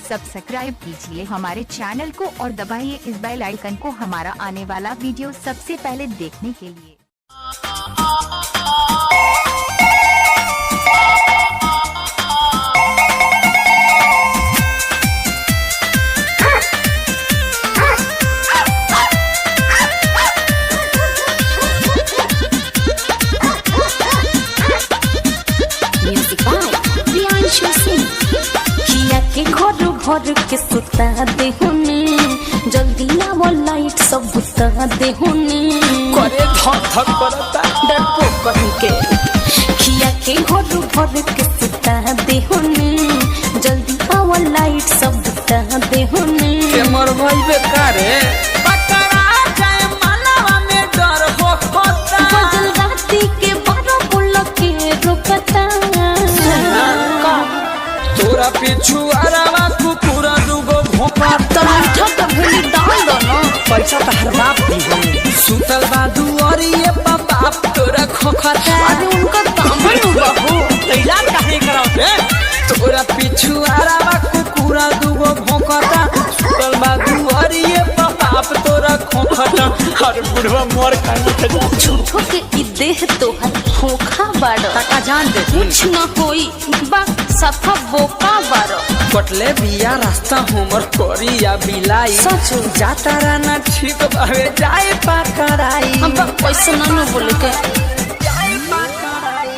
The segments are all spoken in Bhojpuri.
सब्सक्राइब कीजिए हमारे चैनल को और दबाइए इस बेल आइकन को हमारा आने वाला वीडियो सबसे पहले देखने के लिए। घर के सुता दे होने जल्दी आवो लाइट सब बुता दे होने करे धक धक करता डरपो कहीं के खिया के घर के सुता दे होने जल्दी आवो लाइट सब बुता दे होने के मर भाई बेकार है पकड़ा जाए मानवा में डर हो होता बदल राती के 12 बोल के रोकता तोरा पीछू अरवा कुकुरा दुगो भोपा तमाठा का भेली डाल दो ना पैसा तो हर बाप दी है सुतल बादू और ये बाप तोरा खोखता अरे उनका दामन बाबू तैला काहे कराओ तोरा पीछू अरवा कुकुरा दुगो भोंकता सुतल बादू और ये बाप तोरा खोखता हर बुढ़वा मोर खाने झूठो के ई देह तोहर खोखा बाड़ो का जान दे कुछ न होई बा सफा बोका बाड़ो कटले बिया रास्ता हमर करिया बिलाई सच जाता रहना ठीक भावे जाए पकड़ाई हम पैसा न बोले के जाए पकड़ाई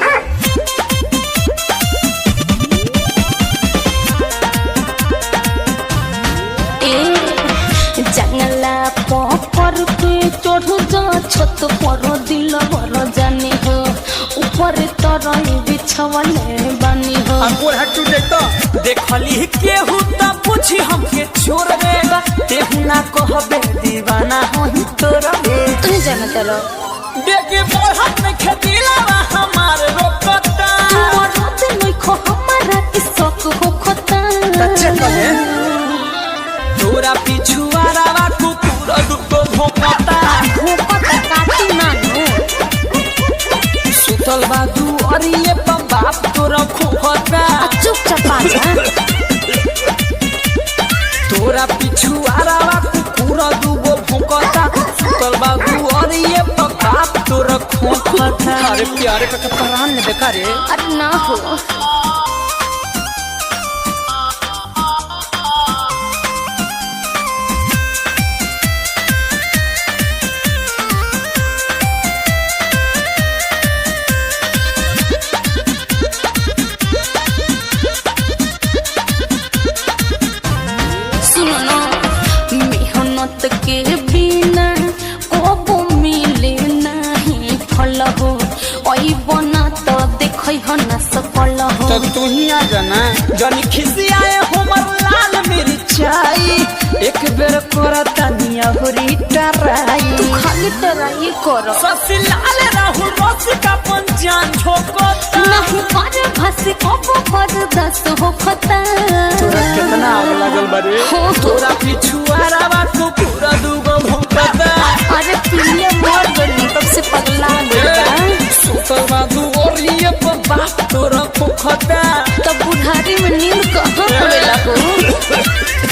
ए जंगला पर के चढ़ जा छत पर दिल भर जाने हो ऊपर तरह बिछवले बनी हो अंकुर हटू देखली केहू त पूछी हमके छोड़ देगा तेहू ना कहबे दीवाना होई तोरा तू जाना तेरा देखे बढ़त में खेतीला हमार रोकता मरते नहीं खो हमारा इसक हो खता सच्चे कहे तोरा पीछू आरावा कुकुर दुगो भोंकता काटी ना सुतल बादू और ये बाप तोरा खोखता चुपचाप आ जा तोरा पीछू आरावा कुकुर दुगो भोंकता सुतल बादू और ये बाप तोरा खोखता अरे प्यारे का प्राण ने देखा रे अरे ना हो के बिना कबो मिले नहीं फल हो ओई बना तो देखै हो ना सफल हो तो तू ही आ जाना जनी खिसियाए हमर लाल मिर्चाई एक बेर करता निया होरी टराई तू खाली टराई कर ससी लाल राहुल रस का पंजान झोकता नहीं पर भसी कबो बर्दाश्त हो खता तोरा कितना आग लागल बारे हो तोरा पीछू आरावा को पूरा दुगो भोंकता अरे पिलिया मर गई तब से पगला गया सुतल बादू और ये बाप तोरा खोखता तब बुढ़ारी में नींद कहाँ पड़ेला हो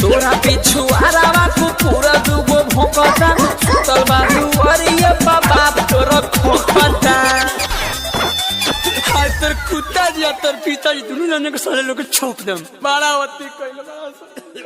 तोरा पीछू आरावा को पूरा दुगो भोंकता सुतल बादू और ये बाप तोरा खोखता हाय तर कुत्ता दिया तर पिता जी दोनों जाने के सारे लोग छोप दम बड़ा होती कोई